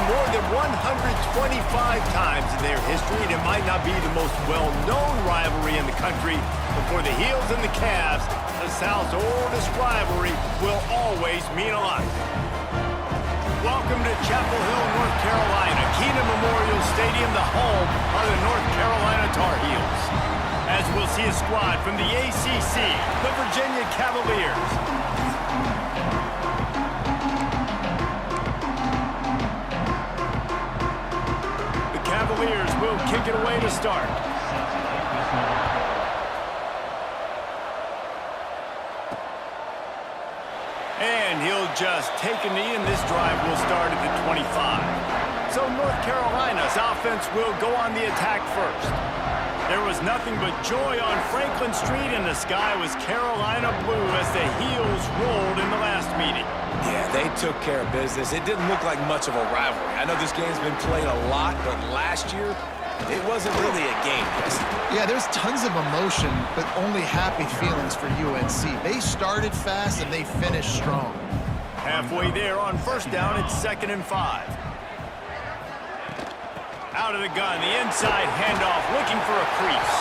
more than 125 times in their history, and it might not be the most well-known rivalry in the country, but for the Heels and the Cavs, the South's oldest rivalry will always mean a lot. Welcome to Chapel Hill, North Carolina, Keenan Memorial Stadium, the home of the North Carolina Tar Heels. As we'll see a squad from the ACC, the Virginia Cavaliers. The Cavaliers will kick it away to start. And he'll just take a knee, and this drive will start at the 25. So North Carolina's offense will go on the attack first. There was nothing but joy on Franklin Street, and the sky was Carolina blue as the Heels rolled in the last meeting. Yeah, they took care of business. It didn't look like much of a rivalry. I know this game's been played a lot, but last year, it wasn't really a game. Yeah, there's tons of emotion, but only happy feelings for UNC. They started fast, and they finished strong. Halfway there on first down, it's 2nd and 5. Out of the gun, the inside handoff, looking for a crease.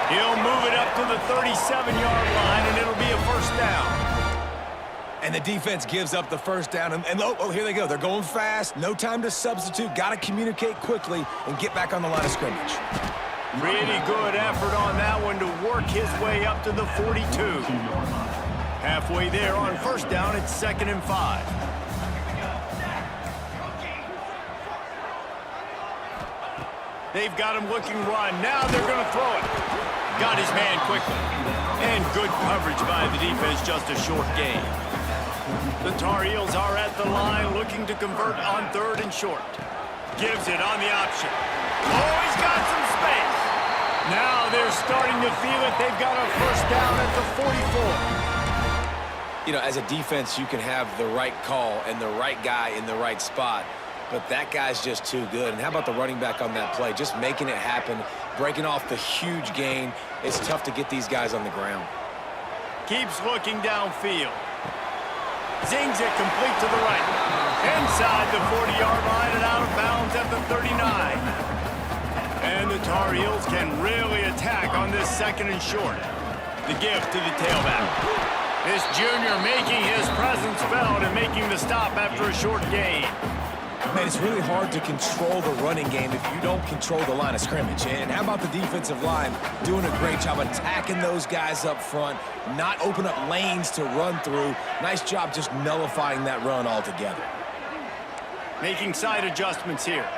He'll move it up to the 37-yard line, and it'll be a first down. And the defense gives up the first down. And oh, here they go. They're going fast. No time to substitute. Got to communicate quickly and get back on the line of scrimmage. Pretty good effort on that one to work his way up to the 42. Halfway there on first down, it's 2nd and 5. They've got him looking run. Now they're going to throw it. Got his man quickly. And good coverage by the defense, just a short gain. The Tar Heels are at the line looking to convert on 3rd and short. Gives it on the option. Oh, he's got some space. Now they're starting to feel it. They've got a first down at the 44. You know, as a defense, you can have the right call and the right guy in the right spot. But that guy's just too good. And how about the running back on that play? Just making it happen, breaking off the huge gain. It's tough to get these guys on the ground. Keeps looking downfield. Zings it complete to the right. Inside the 40-yard line and out of bounds at the 39. And the Tar Heels can really attack on this 2nd and short. The give to the tailback. This junior making his presence felt and making the stop after a short gain. Man, it's really hard to control the running game if you don't control the line of scrimmage. And how about the defensive line doing a great job attacking those guys up front, not open up lanes to run through. Nice job just nullifying that run altogether. Making side adjustments here.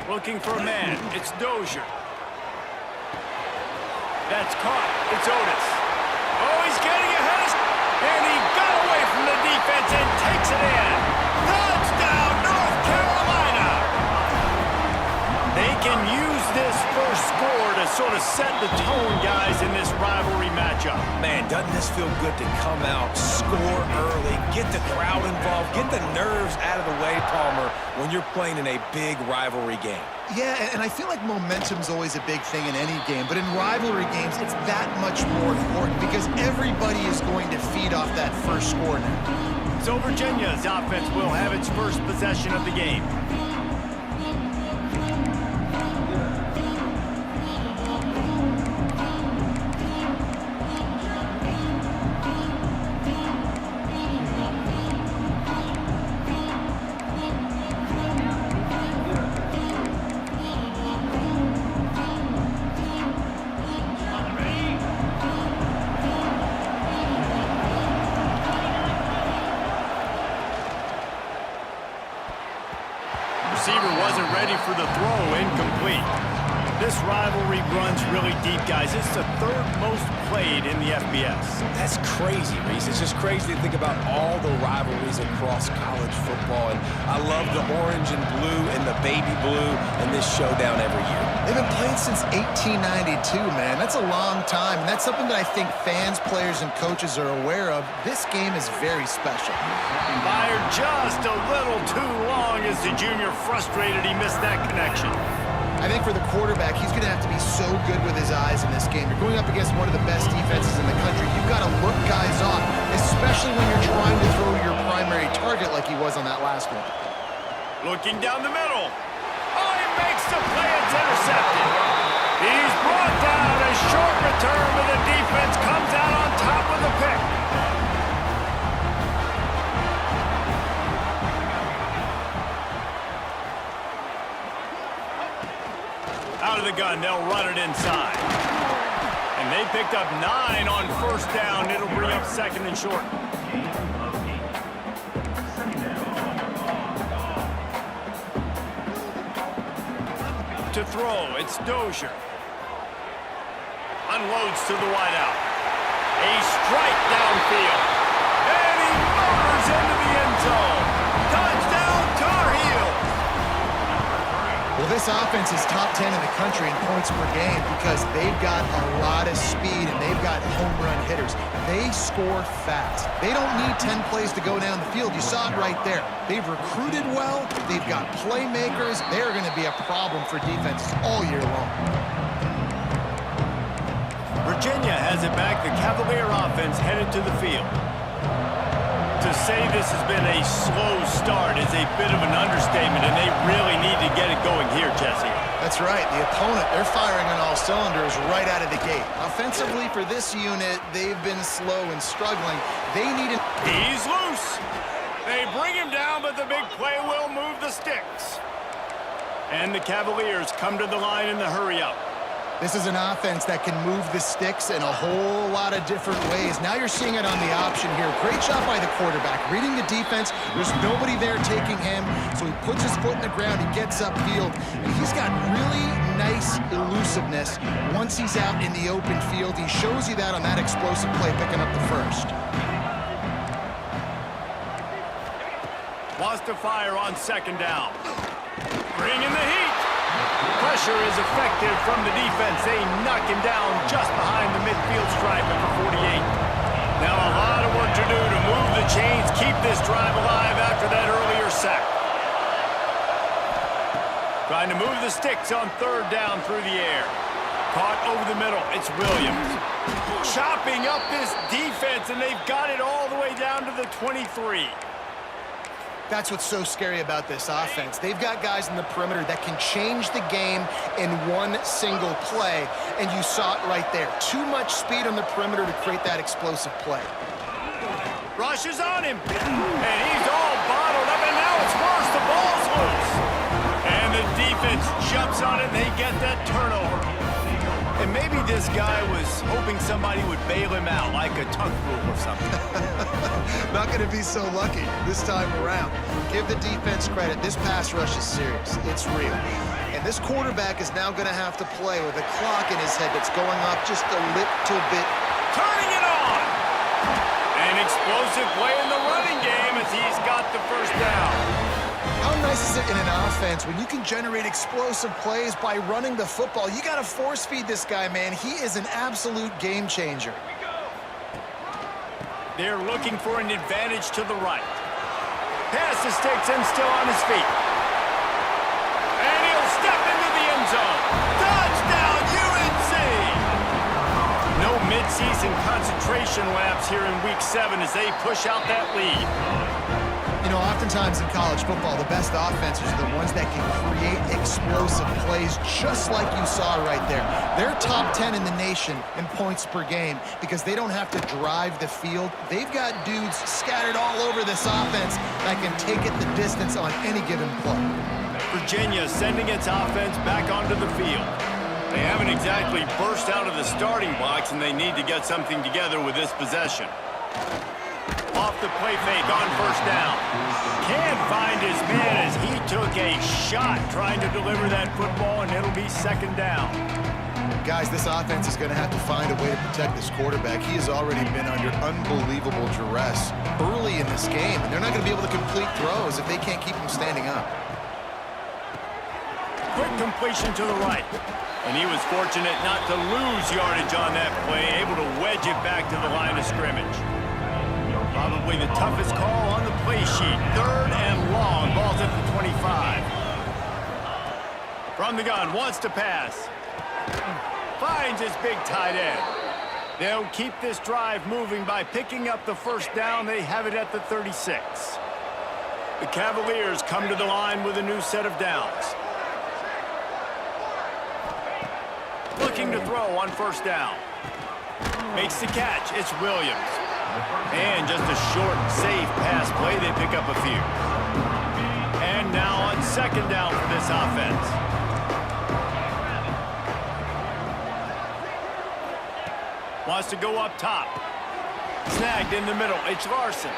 Looking for a man. It's Dozier. That's caught. It's Otis. Oh, he's getting ahead. And he got away from the defense and takes it in. Touchdown, North Carolina! They can use this first score to sort of set the tone, guys, in this rivalry matchup. Man, doesn't this feel good to come out, score early, get the crowd involved, get the nerves out of the way, Palmer, when you're playing in a big rivalry game? Yeah, and I feel like momentum's always a big thing in any game, but in rivalry games, it's that much more important because everybody is going to feed off that first score now. So Virginia's offense will have its first possession of the game. Receiver wasn't ready for the throw, incomplete. This rivalry runs really deep, guys. It's the 3rd most played in the FBS. That's crazy, Reese. It's just crazy to think about all the rivalries across college football. And I love the orange and blue and the baby blue and this showdown every year. They've been playing since 1892, man. That's a long time, and that's something that I think fans, players, and coaches are aware of. This game is very special. Fired just a little too long as the junior frustrated he missed that connection. I think for the quarterback, he's going to have to be so good with his eyes in this game. You're going up against one of the best defenses in the country. You've got to look guys off, especially when you're trying to throw your primary target like he was on that last one. Looking down the middle. Oh, he makes the play. It's intercepted. He's brought down. A short return, but the defense comes out on top of the pick. Out of the gun, they'll run it inside. And they picked up 9 on first down. It'll bring up second and short. To throw, it's Dozier. Unloads to the wideout. A strike downfield. And he motors into the end zone. Touchdown, Tar Heels. Well, this offense is top 10 in the country in points per game because they've got a lot of speed and they've got home run hitters. They score fast. They don't need 10 plays to go down the field. You saw it right there. They've recruited well. They've got playmakers. They're going to be a problem for defenses all year long. Virginia has it back. The Cavalier offense headed to the field. To say this has been a slow start is a bit of an understatement, and they really need to get it going here, Jesse. That's right. The opponent, they're firing on all cylinders right out of the gate. Offensively, for this unit, they've been slow and struggling. They need it. He's loose. They bring him down, but the big play will move the sticks. And the Cavaliers come to the line in the hurry-up. This is an offense that can move the sticks in a whole lot of different ways. Now you're seeing it on the option here. Great job by the quarterback. Reading the defense, there's nobody there taking him, so he puts his foot in the ground, he gets upfield, and he's got really nice elusiveness once he's out in the open field. He shows you that on that explosive play, picking up the first. Wants to fire on second down. Bringing the heat. Pressure is effective from the defense. They knock him down just behind the midfield stripe at the 48. Now a lot of work to do to move the chains, keep this drive alive after that earlier sack. Trying to move the sticks on third down through the air. Caught over the middle. It's Williams. Chopping up this defense, and they've got it all the way down to the 23. That's what's so scary about this offense. They've got guys in the perimeter that can change the game in one single play, and you saw it right there. Too much speed on the perimeter to create that explosive play. Rushes on him, and he's all bottled up, and now it's worse. The ball's loose. And the defense jumps on it, and they get that turnover. And maybe this guy was hoping somebody would bail him out, like a tuck rule or something. Not going to be so lucky this time around. Give the defense credit. This pass rush is serious. It's real. And this quarterback is now going to have to play with a clock in his head that's going up just a little bit. Turning it on! An explosive play in the running game as he's got the first down. How nice is it in an offense when you can generate explosive plays by running the football? You got to force feed this guy, man. He is an absolute game changer. They're looking for an advantage to the right. Pass the sticks and still on his feet. And he'll step into the end zone. Touchdown, UNC! No midseason concentration laps here in Week 7 as they push out that lead. You know, oftentimes in college football, the best offenses are the ones that can create explosive plays just like you saw right there. They're top 10 in the nation in points per game because they don't have to drive the field. They've got dudes scattered all over this offense that can take it the distance on any given play. Virginia sending its offense back onto the field. They haven't exactly burst out of the starting blocks, and they need to get something together with this possession. Off the play fake on first down. Can't find his man as he took a shot trying to deliver that football, and it'll be second down. Guys, this offense is going to have to find a way to protect this quarterback. He has already been under unbelievable duress early in this game, and they're not going to be able to complete throws if they can't keep him standing up. Quick completion to the right. And he was fortunate not to lose yardage on that play, able to wedge it back to the line of scrimmage. Probably the toughest call on the play sheet. Third and long. Ball's at the 25. From the gun, wants to pass. Finds his big tight end. They'll keep this drive moving by picking up the first down. They have it at the 36. The Cavaliers come to the line with a new set of downs. Looking to throw on first down. Makes the catch. It's Williams. And just a short, safe pass play. They pick up a few. And now on second down for this offense. Wants to go up top. Snagged in the middle. It's Larson.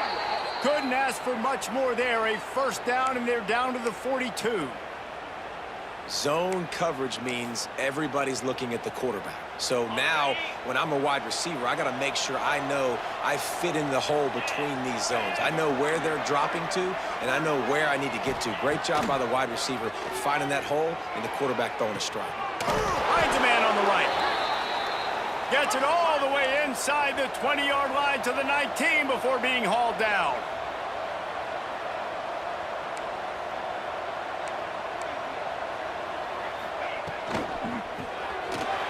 Couldn't ask for much more there. A first down, and they're down to the 42. Zone coverage means everybody's looking at the quarterback. So now, when I'm a wide receiver, I got to make sure I know I fit in the hole between these zones. I know where they're dropping to, and I know where I need to get to. Great job by the wide receiver finding that hole, and the quarterback throwing a strike. Finds a man on the right. Gets it all the way inside the 20-yard line to the 19 before being hauled down.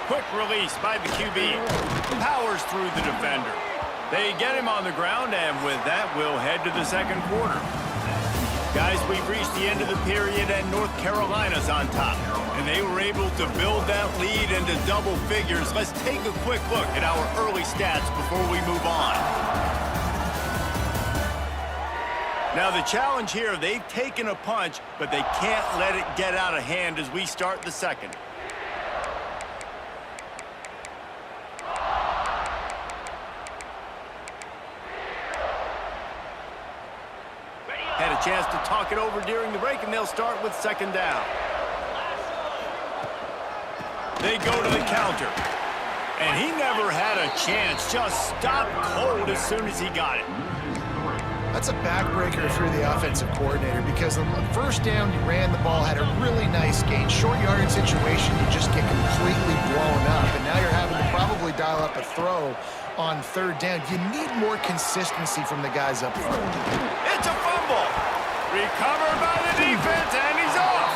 Quick release by the QB. Powers through the defender. They get him on the ground, and with that, we'll head to the second quarter. Guys, we've reached the end of the period, and North Carolina's on top. And they were able to build that lead into double figures. Let's take a quick look at our early stats before we move on. Now, the challenge here, they've taken a punch, but they can't let it get out of hand as we start the second. Had a chance to talk it over during the break, and they'll start with second down. They go to the counter. And he never had a chance. Just stopped cold as soon as he got it. That's a backbreaker through the offensive coordinator because on the first down, you ran the ball, had a really nice gain. Short yardage situation, you just get completely blown up. And now you're having to probably dial up a throw on third down. You need more consistency from the guys up front. It's a fumble. Recovered by the defense, and he's off.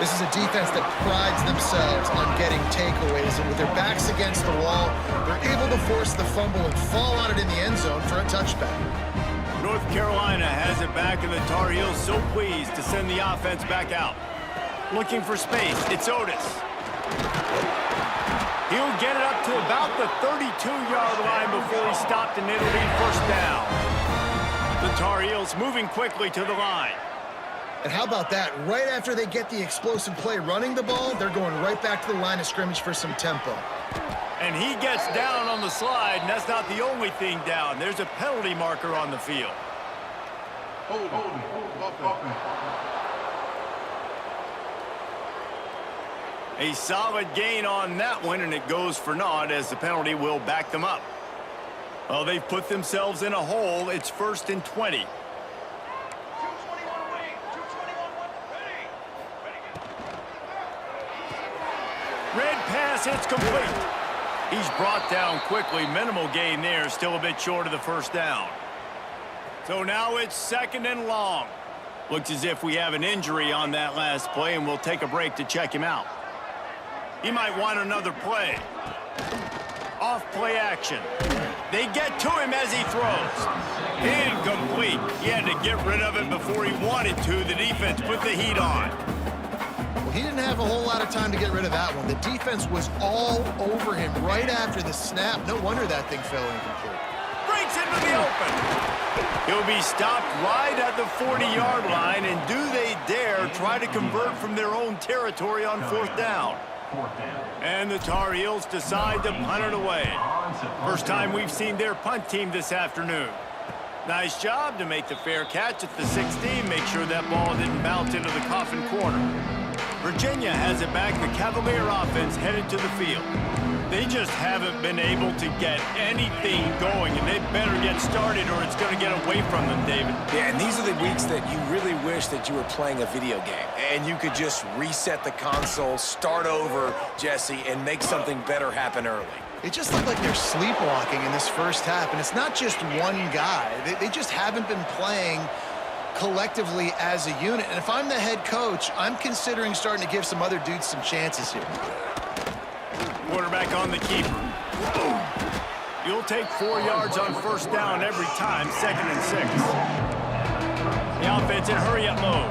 This is a defense that prides themselves on getting takeaways, and with their backs against the wall, they're able to force the fumble and fall on it in the end zone for a touchback. North Carolina has it back, and the Tar Heels so pleased to send the offense back out. Looking for space, it's Otis. He'll get it up to about the 32-yard line before he stopped, and it'll be first down. The Tar Heels moving quickly to the line. And how about that? Right after they get the explosive play running the ball, they're going right back to the line of scrimmage for some tempo. And he gets down on the slide, and that's not the only thing down. There's a penalty marker on the field. A solid gain on that one, and it goes for naught as the penalty will back them up. Well, they've put themselves in a hole. It's first and 20. Red pass, it's complete. He's brought down quickly. Minimal gain there, still a bit short of the first down. So now it's second and long. Looks as if we have an injury on that last play, and we'll take a break to check him out. He might want another play. Off play action. They get to him as he throws. Incomplete. He had to get rid of it before he wanted to. The defense put the heat on. Well, he didn't have a whole lot of time to get rid of that one. The defense was all over him right after the snap. No wonder that thing fell incomplete. Breaks into the open. He'll be stopped right at the 40-yard line, and do they dare try to convert from their own territory on fourth down? And the Tar Heels decide to punt it away. First time we've seen their punt team this afternoon. Nice job to make the fair catch at the 16. Make sure that ball didn't bounce into the coffin corner. Virginia has it back. The Cavalier offense headed to the field. They just haven't been able to get anything going, and they better get started or it's going to get away from them, David. Yeah, and these are the weeks that you really wish that you were playing a video game and you could just reset the console, start over, Jesse, and make something better happen early. It just looked like they're sleepwalking in this first half, and it's not just one guy. They just haven't been playing collectively as a unit. And if I'm the head coach, I'm considering starting to give some other dudes some chances here. Quarterback on the keeper. You'll take 4 yards on first down every time, 2nd and 6. The offense in hurry-up mode.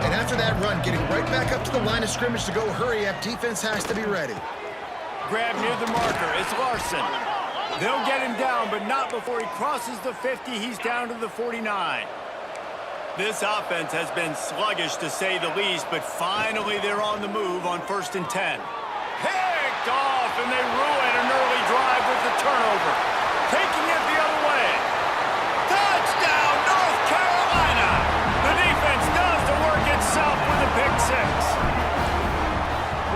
And after that run, getting right back up to the line of scrimmage to go hurry up, defense has to be ready. Grab near the marker. It's Larson. They'll get him down, but not before he crosses the 50. He's down to the 49. This offense has been sluggish, to say the least, but finally they're on the move on 1st and 10. Picked off, and they ruin an early drive with the turnover. Taking it the other way. Touchdown, North Carolina! The defense does the work itself with a pick 6.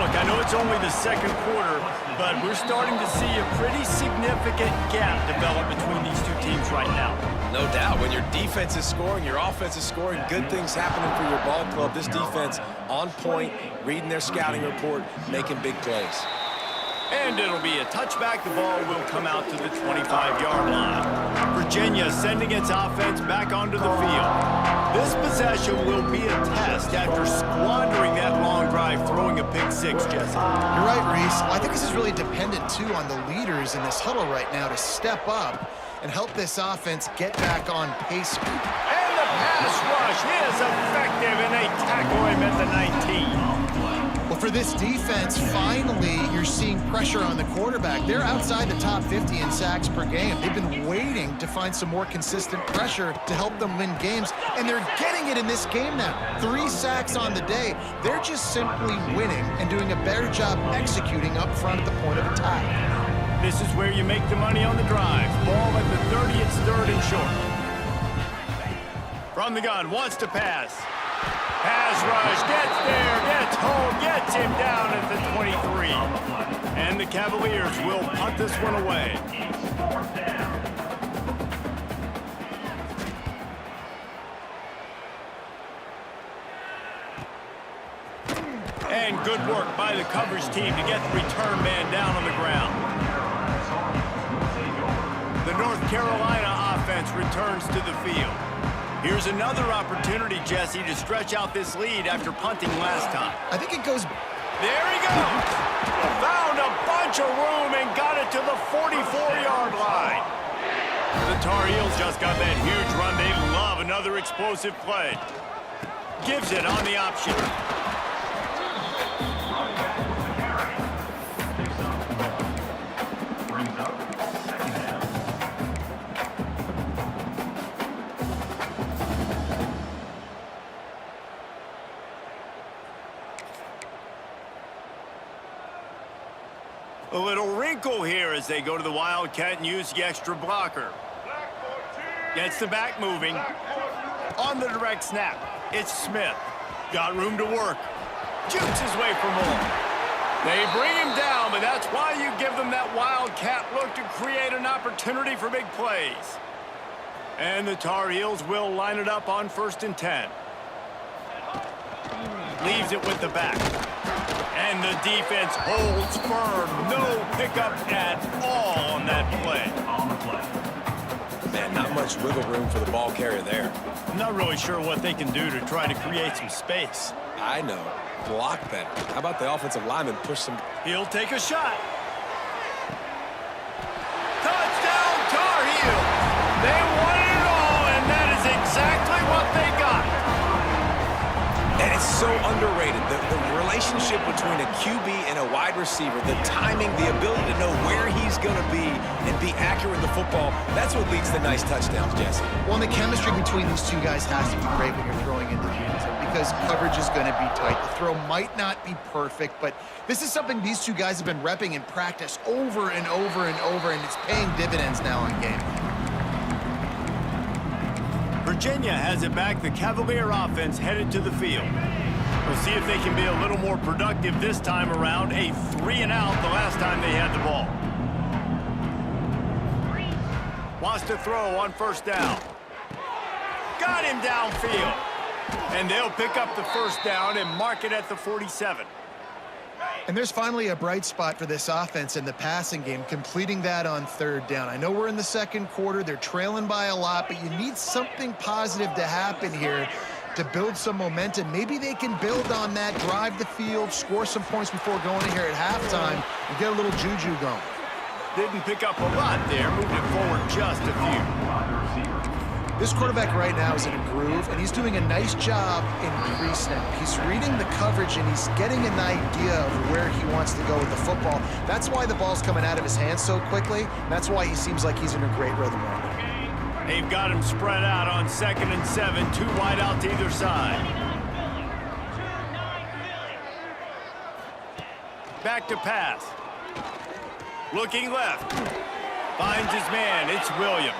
Look, I know it's only the 2nd quarter, but we're starting to see a pretty significant gap develop between these two teams right now. No doubt. When your defense is scoring, your offense is scoring, good things happening for your ball club. This defense on point, reading their scouting report, making big plays. And it'll be a touchback. The ball will come out to the 25-yard line. Virginia sending its offense back onto the field. This possession will be a test after squandering that long drive, throwing a pick 6, Jesse. You're right, Reese. Well, I think this is really dependent, too, on the leaders in this huddle right now to step up and help this offense get back on pace. And the pass rush is effective, and they tackle him at the 19. Well, for this defense, finally, you're seeing pressure on the quarterback. They're outside the top 50 in sacks per game. They've been waiting to find some more consistent pressure to help them win games, and they're getting it in this game now. 3 sacks on the day. They're just simply winning and doing a better job executing up front at the point of attack. This is where you make the money on the drive. Ball at the 30, it's 3rd and short. From the gun, wants to pass. Pass rush, gets there, gets home, gets him down at the 23. And the Cavaliers will punt this one away. And good work by the coverage team to get the return man down on the ground. The North Carolina offense returns to the field. Here's another opportunity, Jesse, to stretch out this lead after punting last time. I think it goes... There he goes! Found a bunch of room and got it to the 44-yard line. The Tar Heels just got that huge run. They love another explosive play. Gives it on the option. A little wrinkle here as they go to the Wildcat and use the extra blocker. Gets the back moving. On the direct snap, it's Smith. Got room to work. Jukes his way for more. They bring him down, but that's why you give them that Wildcat look to create an opportunity for big plays. And the Tar Heels will line it up on 1st and 10. Leaves it with the back. And the defense holds firm. No pickup at all on that play. Man, not much wiggle room for the ball carrier there. I'm not really sure what they can do to try to create some space. I know. Block better. How about the offensive lineman push some... He'll take a shot. Touchdown, Tar Heels! They won it all, and that is exactly what they got. And it's so underrated. The relationship between a QB and a wide receiver, the timing, the ability to know where he's going to be and be accurate with the football, that's what leads to nice touchdowns, Jesse. Well, and the chemistry between these two guys has to be great when you're throwing into the end zone because coverage is going to be tight. The throw might not be perfect, but this is something these two guys have been repping in practice over and over and over, and it's paying dividends now in game. Virginia has it back. The Cavalier offense headed to the field. We'll see if they can be a little more productive this time around. A 3-and-out the last time they had the ball. Wants to throw on 1st down. Got him downfield. And they'll pick up the 1st down and mark it at the 47. And there's finally a bright spot for this offense in the passing game, completing that on 3rd down. I know we're in the 2nd quarter. They're trailing by a lot, but you need something positive to happen here to build some momentum. Maybe they can build on that, drive the field, score some points before going in here at halftime, and get a little juju going. Didn't pick up a lot there, moved it forward just a few. This quarterback right now is in a groove, and he's doing a nice job in pre-snap. He's reading the coverage, and he's getting an idea of where he wants to go with the football. That's why the ball's coming out of his hands so quickly. That's why he seems like he's in a great rhythm right now. They've got him spread out on 2nd and 7, 2 wide out to either side. Back to pass. Looking left. Finds his man. It's Williams.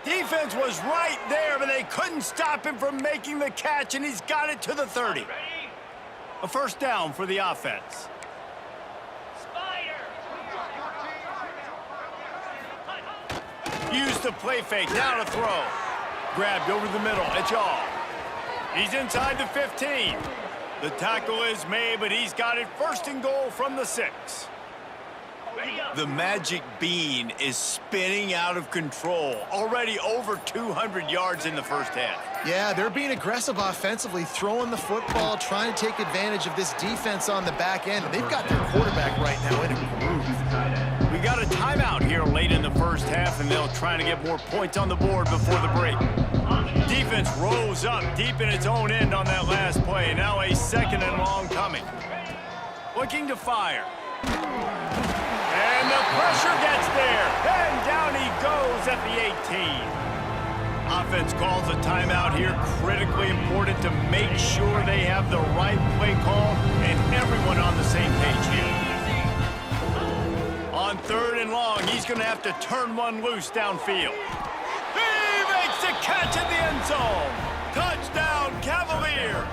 Defense was right there, but they couldn't stop him from making the catch, and he's got it to the 30. A first down for the offense. Use the play fake, now to throw. Grabbed over the middle, it's all. He's inside the 15. The tackle is made, but he's got it 1st and goal from the 6. The magic bean is spinning out of control. Already over 200 yards in the first half. Yeah, they're being aggressive offensively, throwing the football, trying to take advantage of this defense on the back end. They've got their quarterback right now in a groove. We got a timeout here late in the first half, and they'll try to get more points on the board before the break. Defense rose up deep in its own end on that last play. Now a 2nd and long coming. Looking to fire. And the pressure gets there. And down he goes at the 18. Offense calls a timeout here. Critically important to make sure they have the right play call and everyone on the same page here. On 3rd and long, he's going to have to turn one loose downfield. He makes the catch in the end zone. Touchdown, Cavaliers.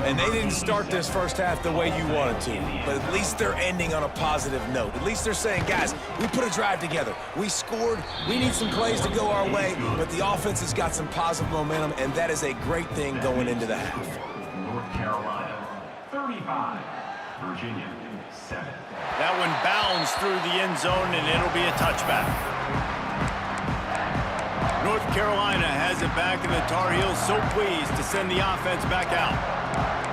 And they didn't start this first half the way you wanted to, but at least they're ending on a positive note. At least they're saying, guys, we put a drive together. We scored. We need some plays to go our way, but the offense has got some positive momentum, and that is a great thing going into the half. North Carolina, 35. Virginia, 7. That one bounds through the end zone, and it'll be a touchback. North Carolina has it back, and the Tar Heels so pleased to send the offense back out.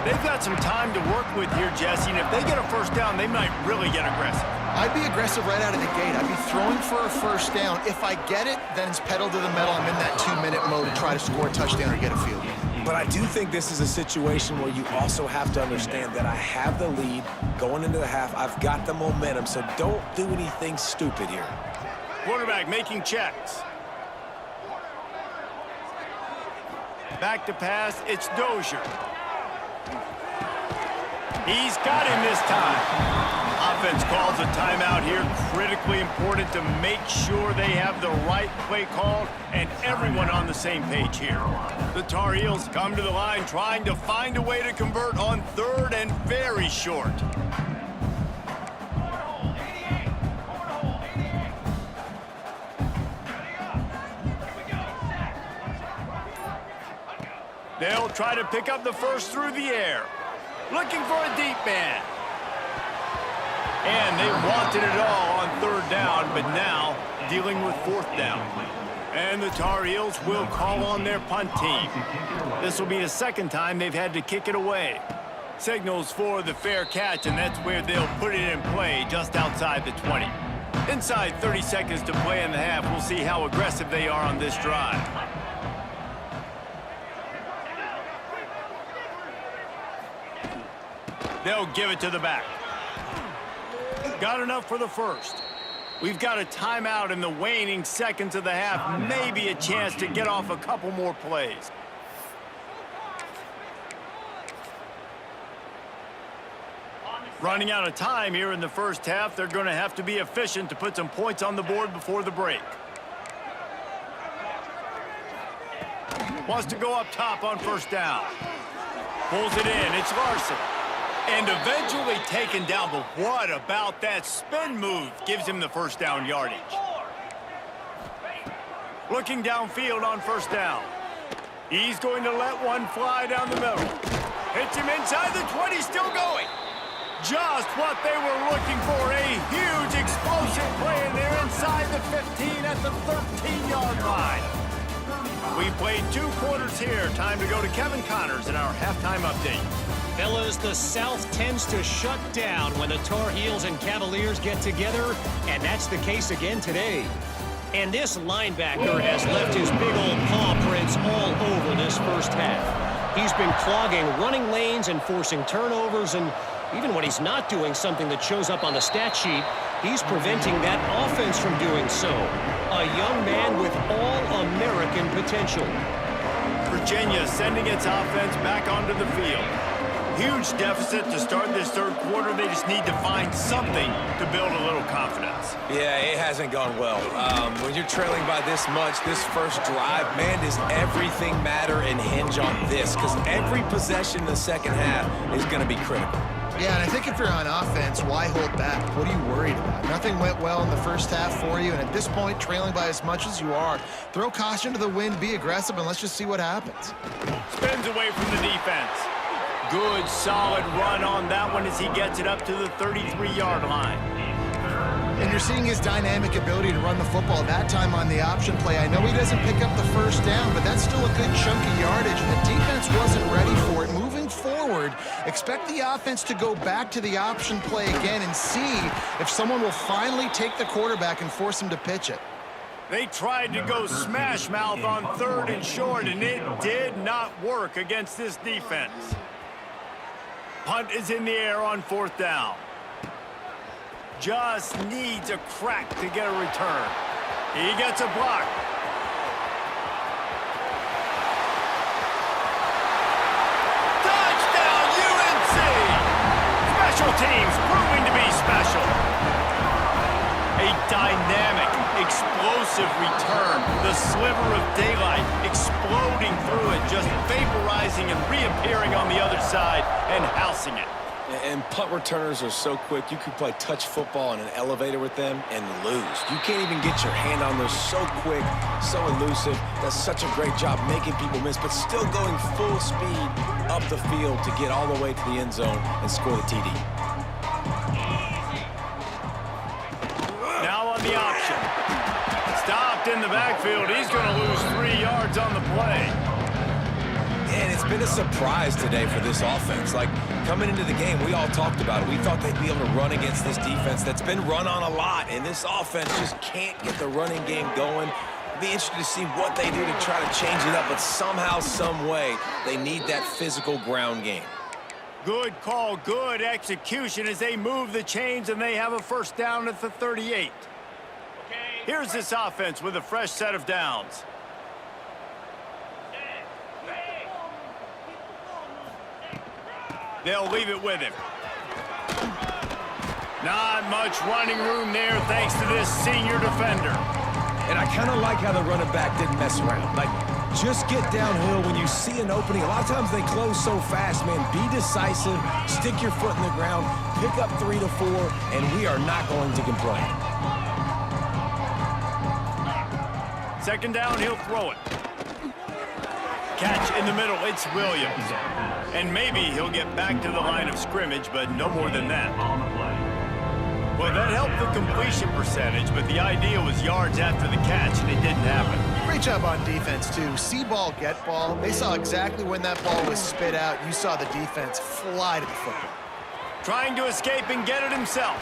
They've got some time to work with here, Jesse, and if they get a first down, they might really get aggressive. I'd be aggressive right out of the gate. I'd be throwing for a first down. If I get it, then it's pedal to the metal. I'm in that 2-minute mode to try to score a touchdown or get a field goal. But I do think this is a situation where you also have to understand that I have the lead going into the half. I've got the momentum, so don't do anything stupid here. Quarterback making checks. Back to pass, it's Dozier. He's got him this time. Offense calls a timeout here. Critically important to make sure they have the right play call and everyone on the same page here. The Tar Heels come to the line trying to find a way to convert on 3rd and very short. They'll try to pick up the first through the air. Looking for a deep man. And they wanted it all on 3rd down, but now dealing with 4th down. And the Tar Heels will call on their punt team. This will be the 2nd time they've had to kick it away. Signals for the fair catch, and that's where they'll put it in play just outside the 20. Inside 30 seconds to play in the half. We'll see how aggressive they are on this drive. They'll give it to the back. Got enough for the first. We've got a timeout in the waning seconds of the half. Maybe a chance to get off a couple more plays. Running out of time here in the first half. They're going to have to be efficient to put some points on the board before the break. Wants to go up top on 1st down. Pulls it in. It's Larson. And eventually taken down, but what about that spin move? Gives him the 1st down yardage. Looking downfield on 1st down. He's going to let one fly down the middle. Hits him inside the 20, still going. Just what they were looking for, a huge explosive play, and they're inside the 15 at the 13-yard line. We played 2 quarters here. Time to go to Kevin Connors in our halftime update. Fellas, the South tends to shut down when the Tar Heels and Cavaliers get together, and that's the case again today. And this linebacker has left his big old paw prints all over this first half. He's been clogging running lanes and forcing turnovers, and even when he's not doing something that shows up on the stat sheet, he's preventing that offense from doing so. A young man with all-American potential. Virginia sending its offense back onto the field. Huge deficit to start this third quarter. They just need to find something to build a little confidence. Yeah, it hasn't gone well. When you're trailing by this much, this first drive, man, does everything matter and hinge on this? Because every possession in the second half is going to be critical. Yeah, and I think if you're on offense, why hold back? What are you worried about? Nothing went well in the first half for you, and at this point, trailing by as much as you are, throw caution to the wind, be aggressive, and let's just see what happens. Spins away from the defense. Good, solid run on that one as he gets it up to the 33-yard line. And you're seeing his dynamic ability to run the football, that time on the option play. I know he doesn't pick up the first down, but that's still a good chunk of yardage, and the defense wasn't ready for it. Moving forward, expect the offense to go back to the option play again and see if someone will finally take the quarterback and force him to pitch it. They tried to go smash mouth on 3rd and short, and it did not work against this defense. Punt is in the air on 4th down. Just needs a crack to get a return. He gets a block. Touchdown, UNC! Special teams proving to be special. A dynamic, explosive return. The sliver of daylight exploding through it, just vaporizing and reappearing on the other side and housing it. And punt returners are so quick, you could play touch football in an elevator with them and lose. You can't even get your hand on those, so quick, so elusive. Does such a great job making people miss, but still going full speed up the field to get all the way to the end zone and score the TD. Now on the option. Stopped in the backfield. He's going to lose 3 yards on the play. And it's been a surprise today for this offense. Like, coming into the game, we all talked about it. We thought they'd be able to run against this defense that's been run on a lot, and this offense just can't get the running game going. It'll be interesting to see what they do to try to change it up, but somehow, some way, they need that physical ground game. Good call, good execution as they move the chains, and they have a first down at the 38. Here's this offense with a fresh set of downs. They'll leave it with him. Not much running room there thanks to this senior defender. And I kind of like how the running back didn't mess around. Like, just get downhill when you see an opening. A lot of times they close so fast, man. Be decisive, stick your foot in the ground, pick up 3 to 4, and we are not going to complain. Second down, he'll throw it. Catch in the middle, it's Williams. And maybe he'll get back to the line of scrimmage, but no more than that. Well, that helped the completion percentage, but the idea was yards after the catch, and it didn't happen. Great job on defense, too. See ball, get ball. They saw exactly when that ball was spit out. You saw the defense fly to the football. Trying to escape and get it himself.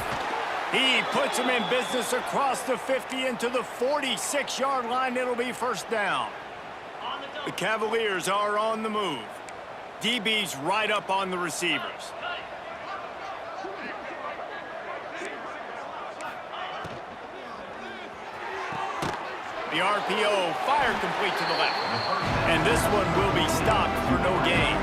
He puts him in business across the 50 into the 46-yard line. It'll be first down. The Cavaliers are on the move. DB's right up on the receivers. The RPO, fire complete to the left. And this one will be stopped for no gain.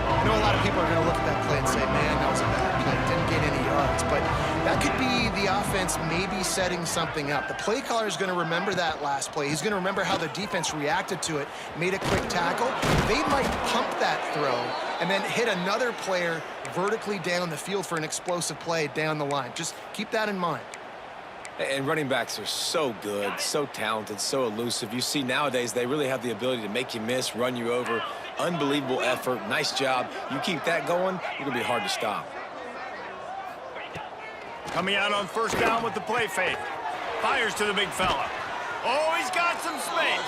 I know a lot of people are going to look at that play and say, man, that was a bad play. Didn't gain any yards. But that could be the offense maybe setting something up. The play caller is going to remember that last play. He's going to remember how the defense reacted to it, made a quick tackle. They might pump that throw and then hit another player vertically down the field for an explosive play down the line. Just keep that in mind. And running backs are so good, so talented, so elusive. You see nowadays they really have the ability to make you miss, run you over. Unbelievable effort. Nice job. You keep that going, you're going to be hard to stop. Coming out on first down with the play fake. Fires to the big fella. Oh, he's got some space.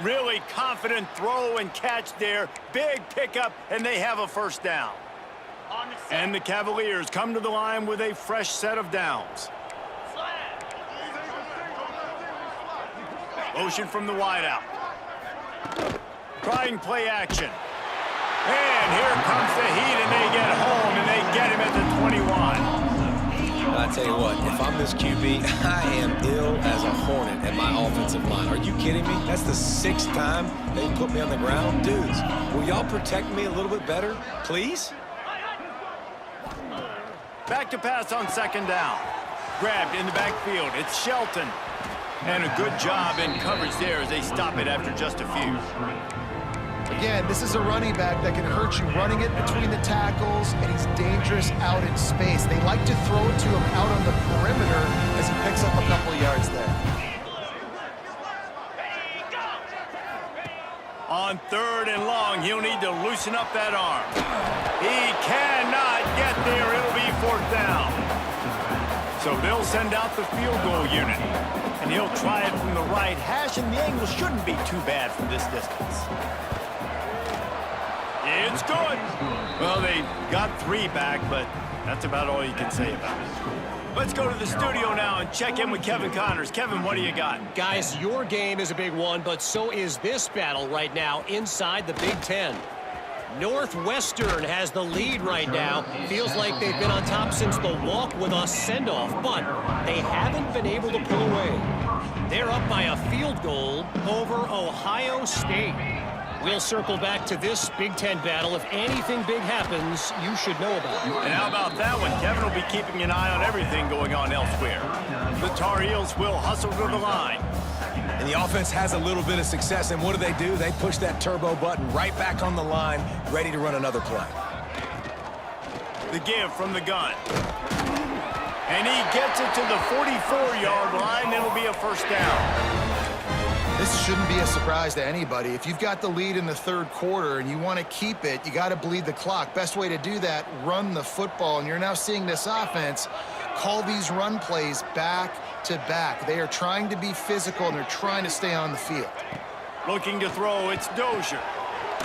Really confident throw and catch there. Big pickup, and they have a first down. And the Cavaliers come to the line with a fresh set of downs. Motion from the wideout. Trying play action. And here comes the heat, and they get home, and they get him at the 21. I tell you what, if I'm this QB, I am ill as a hornet at my offensive line. Are you kidding me? That's the 6th time they put me on the ground. Dudes, will y'all protect me a little bit better, please? Back to pass on second down. Grabbed in the backfield. It's Shelton. And a good job in coverage there as they stop it after just a few. Again, this is a running back that can hurt you running it between the tackles, and he's dangerous out in space. They like to throw it to him out on the perimeter as he picks up a couple of yards there. On third and long, he'll need to loosen up that arm. He cannot get there. It'll be fourth down. So they'll send out the field goal unit. And he'll try it from the right hash, and the angle shouldn't be too bad from this distance. It's good. Well, they got 3 back, but that's about all you can say about it. Let's go to the studio now and check in with Kevin Connors. Kevin, what do you got? Guys, your game is a big one, but so is this battle right now inside the Big Ten. Northwestern has the lead right now. Feels like they've been on top since the walk with us send-off, but they haven't been able to pull away. They're up by a field goal over Ohio State. We'll circle back to this Big Ten battle. If anything big happens, you should know about it. And how about that one? Kevin will be keeping an eye on everything going on elsewhere. The Tar Heels will hustle to the line. And the offense has a little bit of success, and what do? They push that turbo button right back on the line, ready to run another play. The give from the gun. And he gets it to the 44-yard line. It'll be a first down. This shouldn't be a surprise to anybody. If you've got the lead in the third quarter and you want to keep it, you got to bleed the clock. Best way to do that, run the football. And you're now seeing this offense call these run plays back to back. They are trying to be physical, and they're trying to stay on the field. Looking to throw, it's Dozier.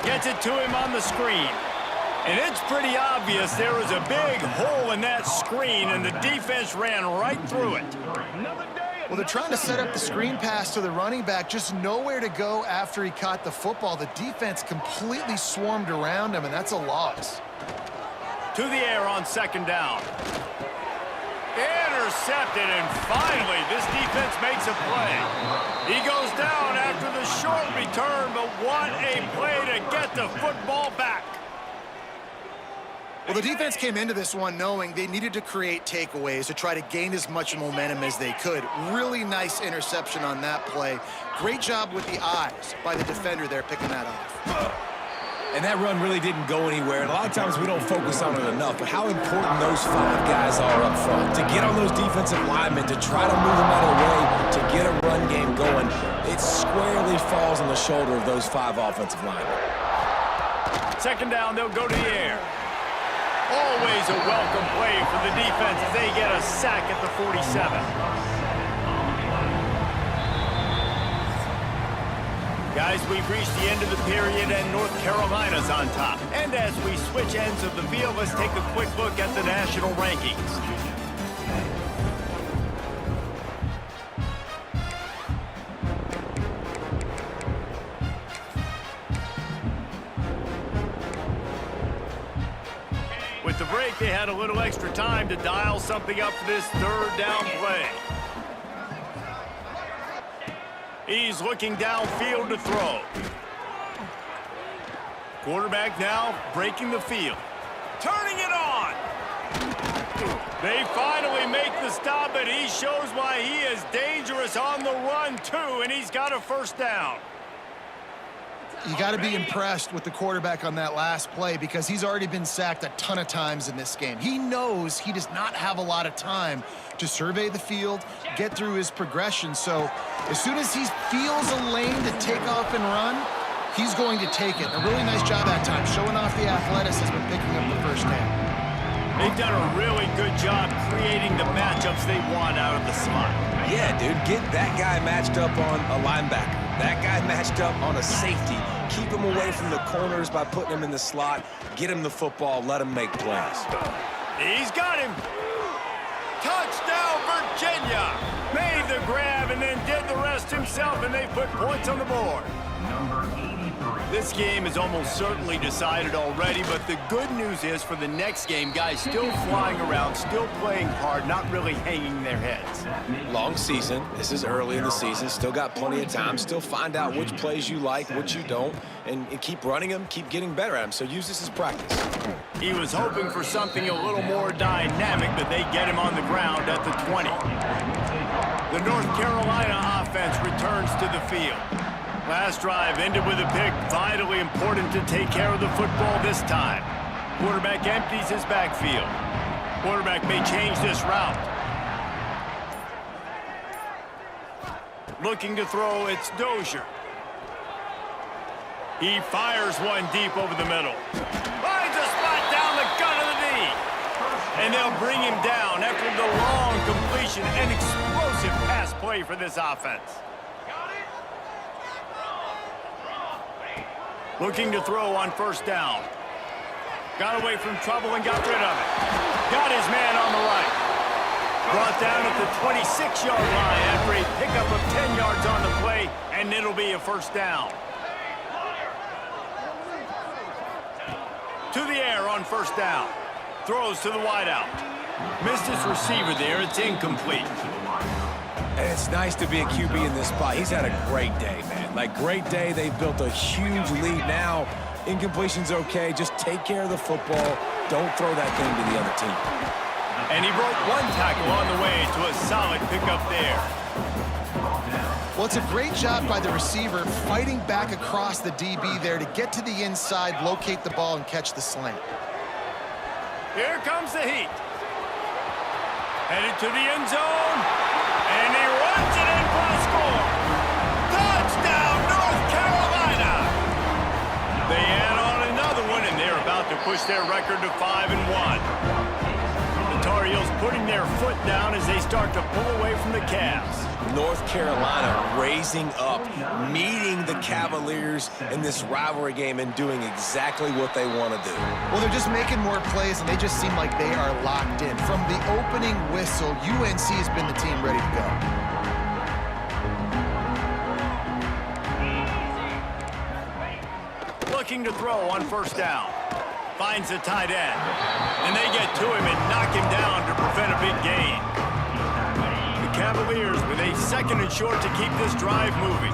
Gets it to him on the screen. And it's pretty obvious there was a big hole in that screen, and the defense ran right through it. Well, they're trying to set up the screen pass to the running back, just nowhere to go after he caught the football. The defense completely swarmed around him, and that's a loss. To the air on second down. Intercepted, and finally this defense makes a play. He goes down after the short return, but what a play to get the football back. Well, the defense came into this one knowing they needed to create takeaways to try to gain as much momentum as they could. Really nice interception on that play. Great job with the eyes by the defender there picking that off. And that run really didn't go anywhere. And a lot of times we don't focus on it enough, but how important those 5 guys are up front. To get on those defensive linemen, to try to move them out of the way, to get a run game going, it squarely falls on the shoulder of those 5 offensive linemen. Second down, they'll go to the air. Always a welcome play for the defense as they get a sack at the 47. Guys, we've reached the end of the period, and North Carolina's on top. And as we switch ends of the field, let's take a quick look at the national rankings. With the break, they had a little extra time to dial something up for this third down play. He's looking downfield to throw. Quarterback now breaking the field. Turning it on. They finally make the stop, but he shows why he is dangerous on the run, too, and he's got a first down. You got to be impressed with the quarterback on that last play because he's already been sacked a ton of times in this game. He knows he does not have a lot of time to survey the field, get through his progression. So as soon as he feels a lane to take off and run, he's going to take it. A really nice job that time, showing off the athleticism and picking up the first down. They've done a really good job creating the matchups they want out of the slot. Yeah, dude, get that guy matched up on a linebacker. That guy matched up on a safety. Keep him away from the corners by putting him in the slot. Get him the football. Let him make plays. He's got him. Touchdown, Virginia. Made the grab and then did the rest himself, and they put points on the board. Number 83. This game is almost certainly decided already, but the good news is for the next game, guys still flying around, still playing hard, not really hanging their heads. Long season. This is early in the season. Still got plenty of time. Still find out which plays you like, which you don't, and keep running them, keep getting better at them. So use this as practice. He was hoping for something a little more dynamic, but they get him on the ground at the 20. The North Carolina offense returns to the field. Last drive ended with a pick. Vitally important to take care of the football this time. Quarterback empties his backfield. Quarterback may change this route. Looking to throw, it's Dozier. He fires one deep over the middle. Finds a spot down the gut of the knee. And they'll bring him down after the long completion. An explosive pass play for this offense. Looking to throw on first down. Got away from trouble and got rid of it. Got his man on the right. Brought down at the 26-yard line after a pickup of 10 yards on the play, and it'll be a first down. To the air on first down. Throws to the wideout. Missed his receiver there. It's incomplete. And it's nice to be a QB in this spot. He's had a great day, man. Like, great day. They've built a huge lead now. Incompletion's okay. Just take care of the football. Don't throw that thing to the other team. And he broke one tackle on the way to a solid pickup there. Well, it's a great job by the receiver fighting back across the DB there to get to the inside, locate the ball, and catch the slant. Here comes the heat. Headed to the end zone. And he runs it in for a score. Touchdown, North Carolina. They add on another one, and they're about to push their record to 5-1. The Tar Heels putting their foot down as they start to pull away from the Cavs. North Carolina raising up, meeting the Cavaliers in this rivalry game and doing exactly what they want to do. Well, they're just making more plays, and they just seem like they are locked in. From the opening whistle, UNC has been the team ready to go. Looking to throw on first down. Finds the tight end. And they get to him and knock him down to prevent a big gain. Cavaliers with a second and short to keep this drive moving.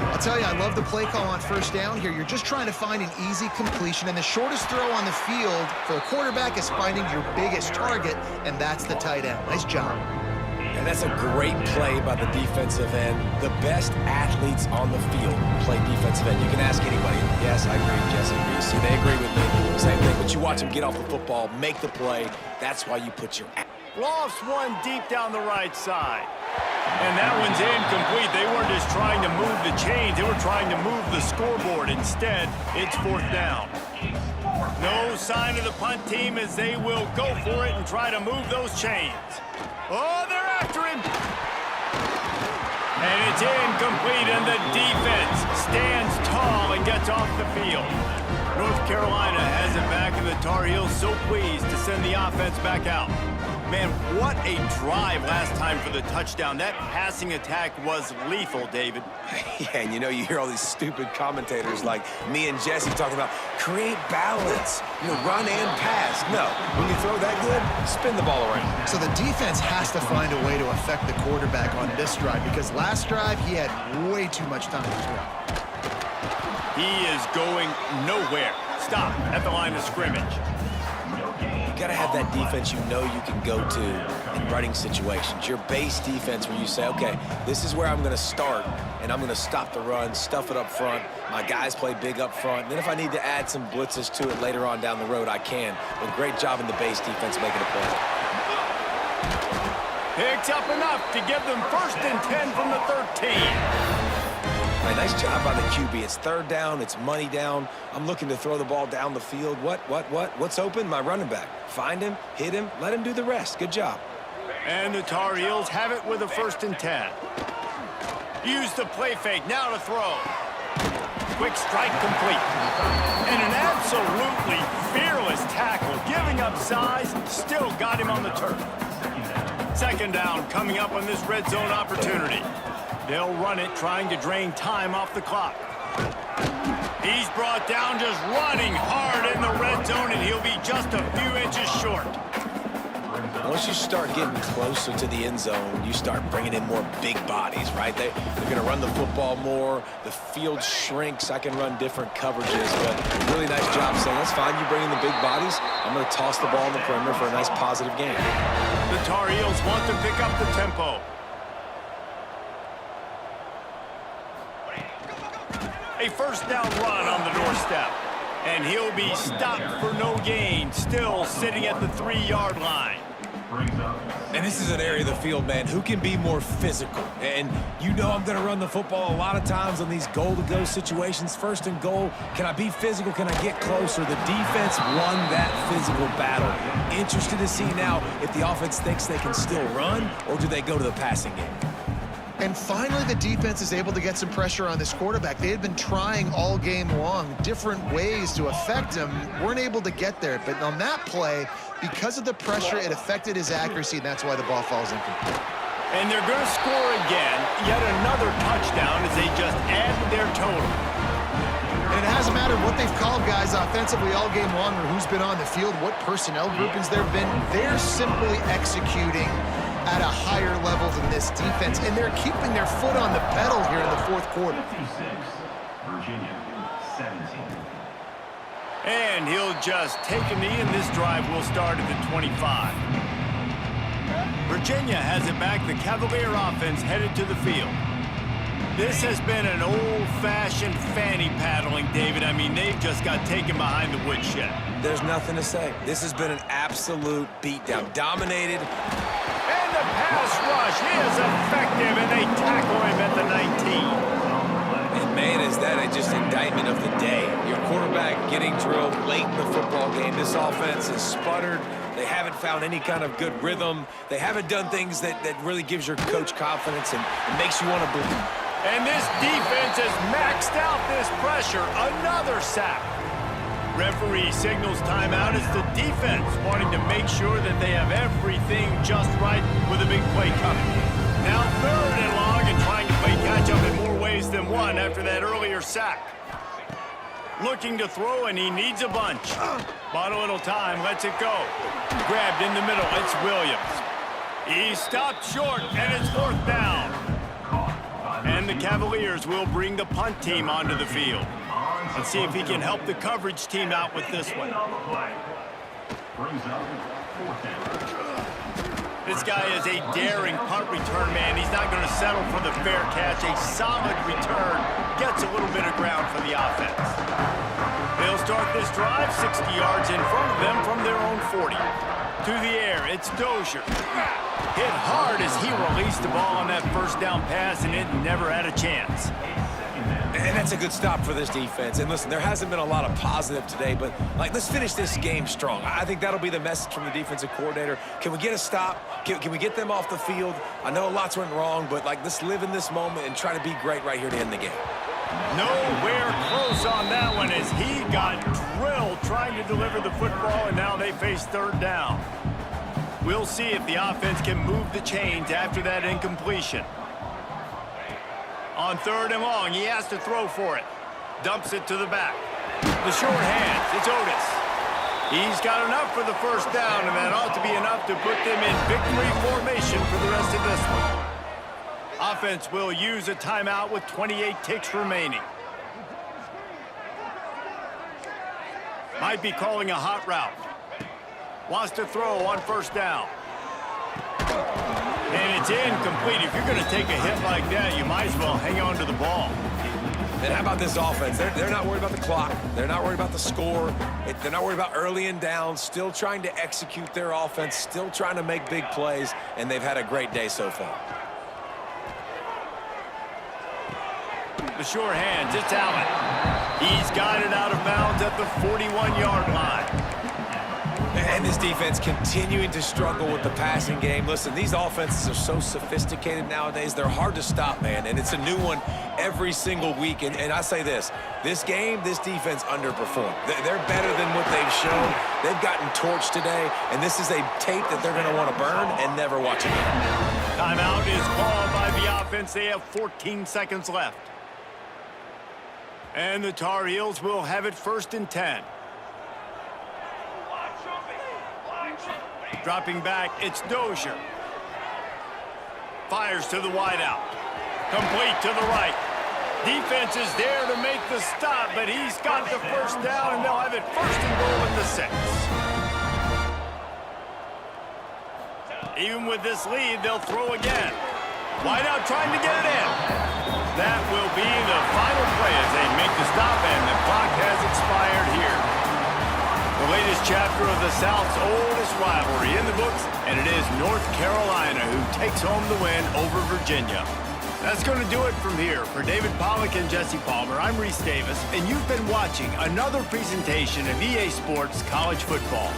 I'll tell you, I love the play call on first down here. You're just trying to find an easy completion, and the shortest throw on the field for a quarterback is finding your biggest target, and that's the tight end. Nice job. And that's a great play by the defensive end. The best athletes on the field play defensive end. You can ask anybody. Yes, I agree, Jesse. See, they agree with me. Same thing, but you watch them get off the football, make the play. That's why you put your... Lofts one deep down the right side. And that one's incomplete. They weren't just trying to move the chains. They were trying to move the scoreboard. Instead, it's fourth down. No sign of the punt team as they will go for it and try to move those chains. Oh, they're after him. And it's incomplete, and the defense stands tall and gets off the field. North Carolina has it back, and the Tar Heels so pleased to send the offense back out. Man, what a drive last time for the touchdown. That passing attack was lethal, David. Yeah, and you know, you hear all these stupid commentators like me and Jesse talking about create balance, run and pass. No, when you throw that good, spin the ball around. So the defense has to find a way to affect the quarterback on this drive, because last drive he had way too much time to throw. He is going nowhere. Stop at the line of scrimmage. You got to have that defense you know you can go to in running situations. Your base defense where you say, okay, this is where I'm going to start, and I'm going to stop the run, stuff it up front. My guys play big up front. Then if I need to add some blitzes to it later on down the road, I can. But great job in the base defense making a play. Picks up enough to give them 1st and 10 from the 13. All right, nice job by the QB. It's third down. It's money down. I'm looking to throw the ball down the field. What's open? My running back. Find him, hit him, let him do the rest. Good job. And the Tar Heels have it with a 1st and 10. Use the play fake. Now to throw. Quick strike complete. And an absolutely fearless tackle. Giving up size, still got him on the turf. 2nd down coming up on this red zone opportunity. They'll run it, trying to drain time off the clock. He's brought down just running hard in the red zone, and he'll be just a few inches short. Once you start getting closer to the end zone, you start bringing in more big bodies, right? They're going to run the football more. The field shrinks. I can run different coverages, but really nice job saying, that's fine. You bring in the big bodies. I'm going to toss the ball in the perimeter for a nice positive game. The Tar Heels want to pick up the tempo. A 1st down run on the doorstep. And he'll be stopped for no gain, still sitting at the 3-yard line. And this is an area of the field, man, who can be more physical. And you know I'm going to run the football a lot of times on these goal-to-go situations. 1st and goal, can I be physical? Can I get closer? The defense won that physical battle. Interested to see now if the offense thinks they can still run, or do they go to the passing game? And finally, the defense is able to get some pressure on this quarterback. They had been trying all game long different ways to affect him. Weren't able to get there. But on that play, because of the pressure, it affected his accuracy, and that's why the ball falls incomplete. And they're going to score again. Yet another touchdown as they just add to their total. And it hasn't mattered what they've called guys offensively all game long or who's been on the field, what personnel groupings there have been. They're simply executing at a higher level than this defense, and they're keeping their foot on the pedal here in the 4th quarter. 56, Virginia, 17. And he'll just take a knee, and this drive will start at the 25. Virginia has it back. The Cavalier offense headed to the field. This has been an old-fashioned fanny paddling, David. I mean, they've just got taken behind the woodshed. There's nothing to say. This has been an absolute beatdown. Dominated. And the pass rush is effective, and they tackle him at the 19. And man, is that just indictment of the day. Your quarterback getting drilled late in the football game. This offense has sputtered. They haven't found any kind of good rhythm. They haven't done things that really gives your coach confidence and makes you want to believe. And this defense has maxed out this pressure. Another sack. Referee signals timeout as the defense wanting to make sure that they have everything just right with a big play coming. Now 3rd and long and trying to play catch-up in more ways than one after that earlier sack. Looking to throw, and he needs a bunch. Bought a little time, lets it go. Grabbed in the middle, it's Williams. He stopped short, and it's 4th down. And the Cavaliers will bring the punt team onto the field. Let's see if he can help the coverage team out with this one. This guy is a daring punt return man. He's not going to settle for the fair catch. A solid return gets a little bit of ground for the offense. They'll start this drive 60 yards in front of them from their own 40. To the air, it's Dozier. Hit hard as he released the ball on that 1st down pass, and it never had a chance. And that's a good stop for this defense. And listen, there hasn't been a lot of positive today, but let's finish this game strong. I think that'll be the message from the defensive coordinator. Can we get a stop? Can we get them off the field? I know lots went wrong, but let's live in this moment and try to be great right here to end the game. Nowhere close on that one as he got drilled trying to deliver the football, and now they face 3rd down. We'll see if the offense can move the chains after that incompletion. On 3rd and long, he has to throw for it. Dumps it to the back. The short hands, it's Otis. He's got enough for the 1st down, and that ought to be enough to put them in victory formation for the rest of this one. Offense will use a timeout with 28 ticks remaining. Might be calling a hot route. Wants to throw on 1st down. And it's incomplete. If you're going to take a hit like that, you might as well hang on to the ball. And how about this offense? They're not worried about the clock. They're not worried about the score. They're not worried about early and down. Still trying to execute their offense. Still trying to make big plays. And they've had a great day so far. The the sure hands. It's Allen. He's got it out of bounds at the 41-yard line. And this defense continuing to struggle with the passing game. Listen, these offenses are so sophisticated nowadays. They're hard to stop, man. And it's a new one every single week. And I say this game, this defense underperformed. They're better than what they've shown. They've gotten torched today. And this is a tape that they're going to want to burn and never watch again. Timeout is called by the offense. They have 14 seconds left. And the Tar Heels will have it 1st and 10. Dropping back, it's Dozier. Fires to the wideout. Complete to the right. Defense is there to make the stop, but he's got the first down, and they'll have it 1st and goal at the 6. Even with this lead, they'll throw again. Wideout trying to get it in. That will be the final play as they make the stop, and the clock has expired here. The latest chapter of the South's oldest rivalry in the books, and it is North Carolina who takes home the win over Virginia. That's going to do it from here. For David Pollack and Jesse Palmer, I'm Reese Davis, and you've been watching another presentation of EA Sports College Football.